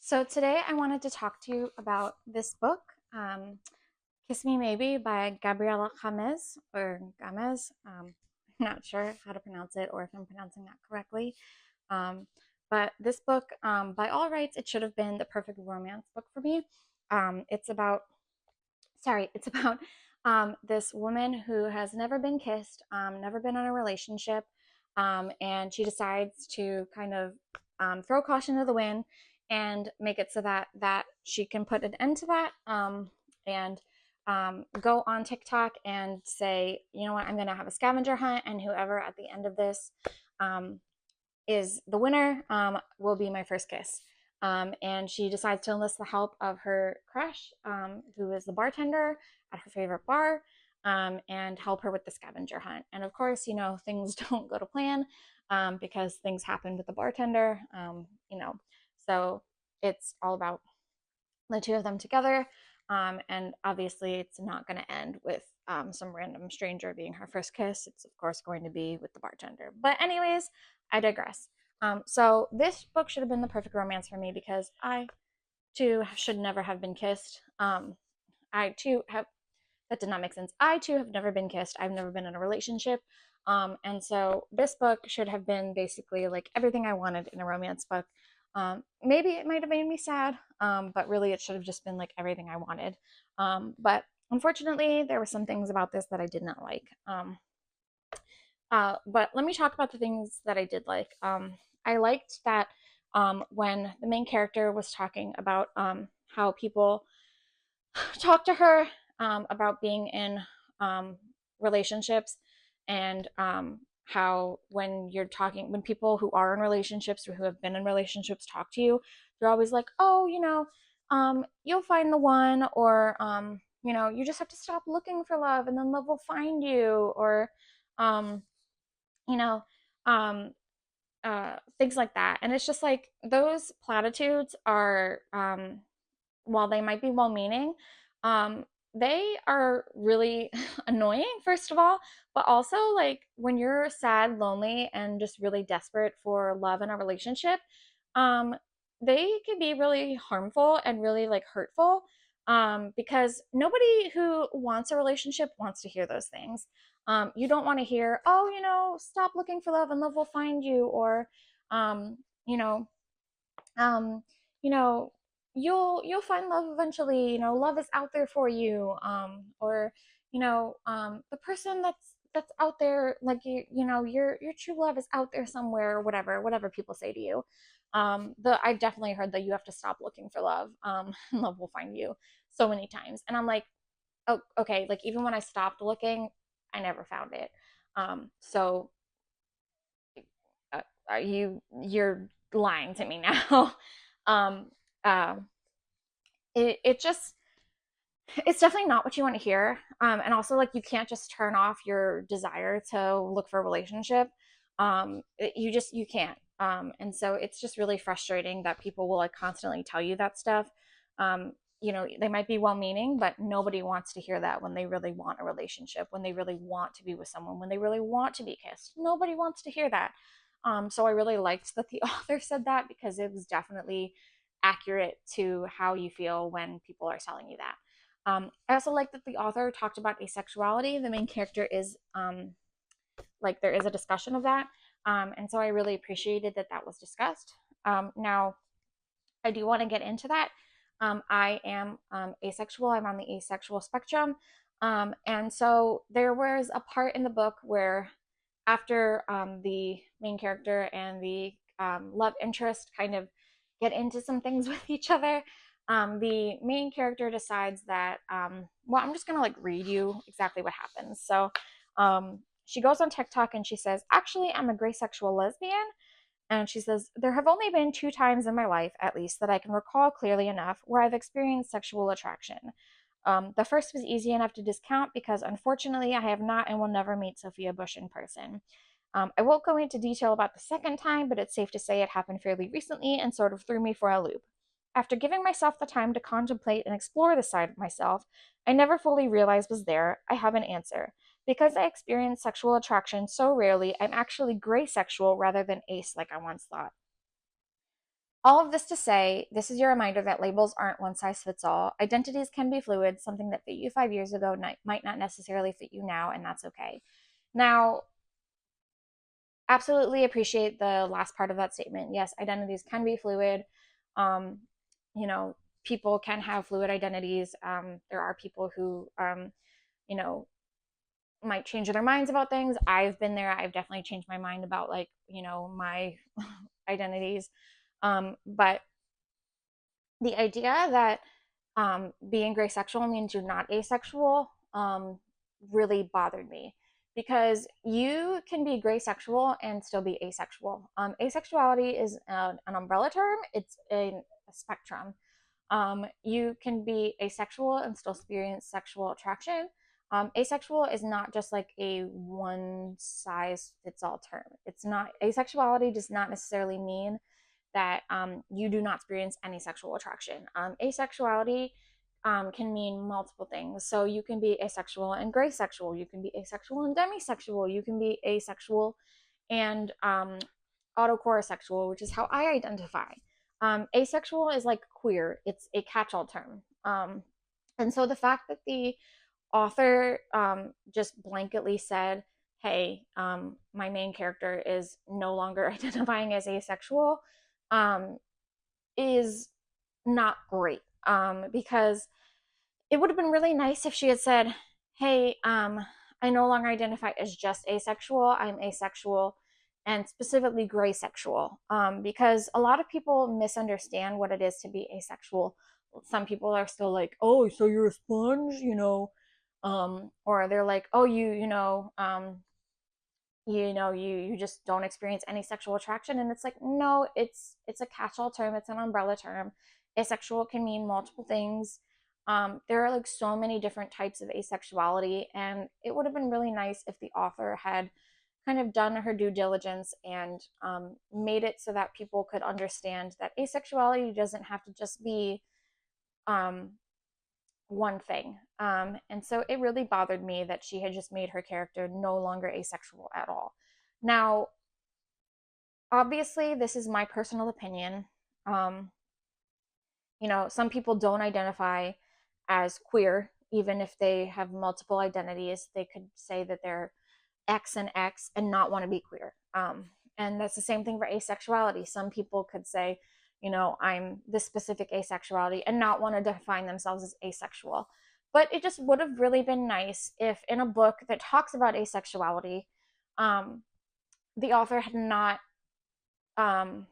So today I wanted to talk to you about this book, Kiss Me Maybe by Gabriella Gamez or Gamez. I'm not sure how to pronounce it or if I'm pronouncing that correctly. Um, but this book, by all rights, it should have been the perfect romance book for me. It's about, it's about this woman who has never been kissed, never been in a relationship, and she decides to kind of throw caution to the wind and make it so that she can put an end to that, and go on TikTok and say, you know what, I'm going to have a scavenger hunt, and whoever at the end of this um, is the winner, will be my first kiss. And she decides to enlist the help of her crush, who is the bartender at her favorite bar, and help her with the scavenger hunt. And of course, things don't go to plan, because things happen with the bartender, so it's all about the two of them together. And obviously, it's not going to end with some random stranger being her first kiss. It's, of course, going to be with the bartender. But, anyways, I digress. So, this book should have been the perfect romance for me because I, too, should never have been kissed. I, too, have, that did not make sense. I, too, have never been kissed. I've never been in a relationship. And so, this book should have been basically like everything I wanted in a romance book. Maybe it might have made me sad, but really it should have just been like everything I wanted. But unfortunately, there were some things about this that I did not like. But let me talk about the things that I did like. I liked that when the main character was talking about how people talk to her about being in um, relationships, and how when people who are in relationships or who have been in relationships talk to you, they're always like, oh, you'll find the one, or you just have to stop looking for love and then love will find you, or um, you know, um, things like that. And it's just like those platitudes are, while they might be well meaning, um, they are really annoying, first of all, but also like when you're sad, lonely, and just really desperate for love in a relationship, um, they can be really harmful and really like hurtful, because nobody who wants a relationship wants to hear those things. You don't want to hear, oh, stop looking for love and love will find you, or, um, you know, um, you know, you'll find love eventually. Love is out there for you. Or the person that's out there, like your true love is out there somewhere, or whatever people say to you. The I definitely heard that you have to stop looking for love. And love will find you so many times, and I'm like, oh, okay. Like even when I stopped looking, I never found it. So uh, you're lying to me now. um uh it just it's definitely not what you want to hear. And also, like, you can't just turn off your desire to look for a relationship. You can't. And so it's just really frustrating that people will like constantly tell you that stuff. They might be well meaning, but nobody wants to hear that when they really want a relationship, when they really want to be with someone, when they really want to be kissed. Nobody wants to hear that. So I really liked that the author said that, because it was definitely accurate to how you feel when people are telling you that. I also like that the author talked about asexuality. The main character is, like, there is a discussion of that. And so I really appreciated that that was discussed. Now, I do want to get into that. I am asexual. I'm on the asexual spectrum. And so there was a part in the book where, after the main character and the love interest kind of get into some things with each other, the main character decides that, well, I'm just going to like read you exactly what happens. So she goes on TikTok and she says, actually, I'm a gray sexual lesbian. And she says, there have only been 2 times in my life, at least, that I can recall clearly enough where I've experienced sexual attraction. The first was easy enough to discount because, unfortunately, I have not and will never meet Sophia Bush in person. I won't go into detail about the second time, but it's safe to say it happened fairly recently and sort of threw me for a loop. After giving myself the time to contemplate and explore the side of myself I never fully realized was there, I have an answer. Because I experience sexual attraction so rarely, I'm actually gray sexual rather than ace like I once thought. All of this to say, this is your reminder that labels aren't one size fits all. Identities can be fluid. Something that fit you 5 years ago might not necessarily fit you now, and that's okay. Now, absolutely appreciate the last part of that statement. Yes, identities can be fluid. Um, you know, people can have fluid identities. There are people who, you know, might change their minds about things. I've been there. I've definitely changed my mind about, like, my identities. But the idea that being gray sexual means you're not asexual really bothered me, because you can be gray sexual and still be asexual. Asexuality is an umbrella term, it's a spectrum. You can be asexual and still experience sexual attraction. Asexual is not just like a one size fits all term. It's not, asexuality does not necessarily mean that you do not experience any sexual attraction. Asexuality can mean multiple things. So you can be asexual and gray sexual. You can be asexual and demisexual. You can be asexual and autocore sexual, which is how I identify. Asexual is like queer. It's a catch-all term. And so the fact that the author just blanketly said, hey, my main character is no longer identifying as asexual, um, is not great. Because it would have been really nice if she had said, hey, I no longer identify as just asexual, I'm asexual, and specifically gray sexual. Because a lot of people misunderstand what it is to be asexual. Some people are still like, oh, so you're a sponge, or they're like, oh, you just don't experience any sexual attraction. And it's like, no, it's a catch-all term, it's an umbrella term. Asexual can mean multiple things. There are like so many different types of asexuality, and it would have been really nice if the author had kind of done her due diligence and made it so that people could understand that asexuality doesn't have to just be um, one thing. And so it really bothered me that she had just made her character no longer asexual at all. Now, obviously, this is my personal opinion. Um, some people don't identify as queer, even if they have multiple identities. They could say that they're X and X and not want to be queer. And that's the same thing for asexuality. Some people could say, I'm this specific asexuality and not want to define themselves as asexual. But it just would have really been nice if, in a book that talks about asexuality, the author had not um,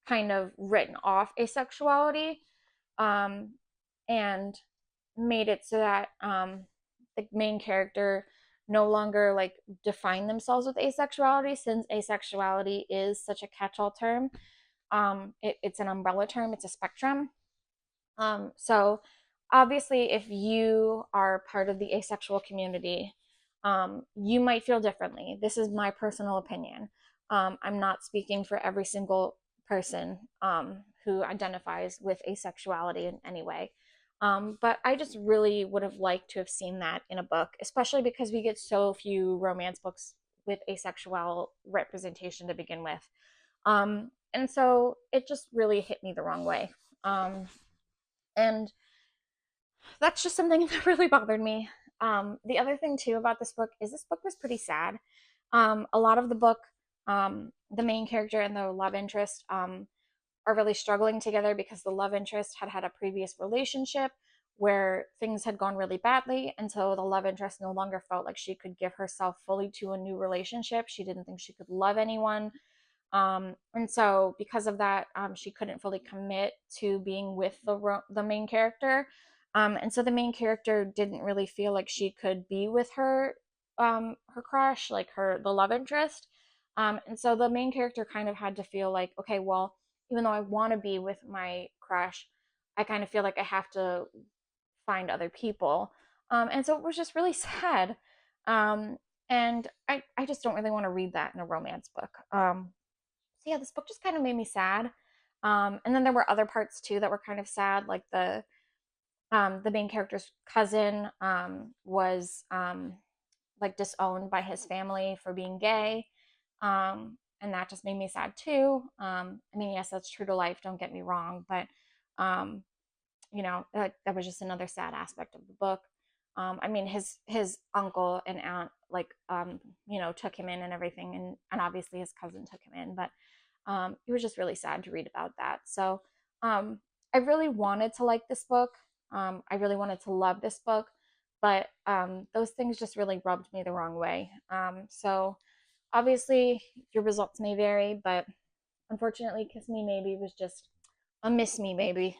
kind of written off asexuality, um, and made it so that the main character no longer like define themselves with asexuality, since asexuality is such a catch-all term. It's an umbrella term, it's a spectrum. So obviously, if you are part of the asexual community, you might feel differently. This is my personal opinion. I'm not speaking for every single person who identifies with asexuality in any way. But I just really would have liked to have seen that in a book, especially because we get so few romance books with asexual representation to begin with. And so it just really hit me the wrong way. And that's just something that really bothered me. The other thing too about this book was pretty sad. A lot of the book, the main character and the love interest are really struggling together because the love interest had had a previous relationship where things had gone really badly, and so the love interest no longer felt like she could give herself fully to a new relationship. She didn't think she could love anyone. And so because of that, she couldn't fully commit to being with the main character. And so the main character didn't really feel like she could be with her crush, like the love interest. And so the main character kind of had to feel like, okay, well, even though I want to be with my crush, I kind of feel like I have to find other people. And so it was just really sad. Um, and I just don't really want to read that in a romance book. So yeah, this book just kind of made me sad. And then there were other parts too that were kind of sad, like the main character's cousin was like disowned by his family for being gay. and that just made me sad too. I mean, yes, that's true to life, don't get me wrong, but um, that was just another sad aspect of the book. I mean, his uncle and aunt like took him in and everything, and obviously his cousin took him in, but it was just really sad to read about that. So I really wanted to like this book. I really wanted to love this book, but those things just really rubbed me the wrong way. So obviously your results may vary, but unfortunately, Kiss Me Maybe was just a miss me maybe.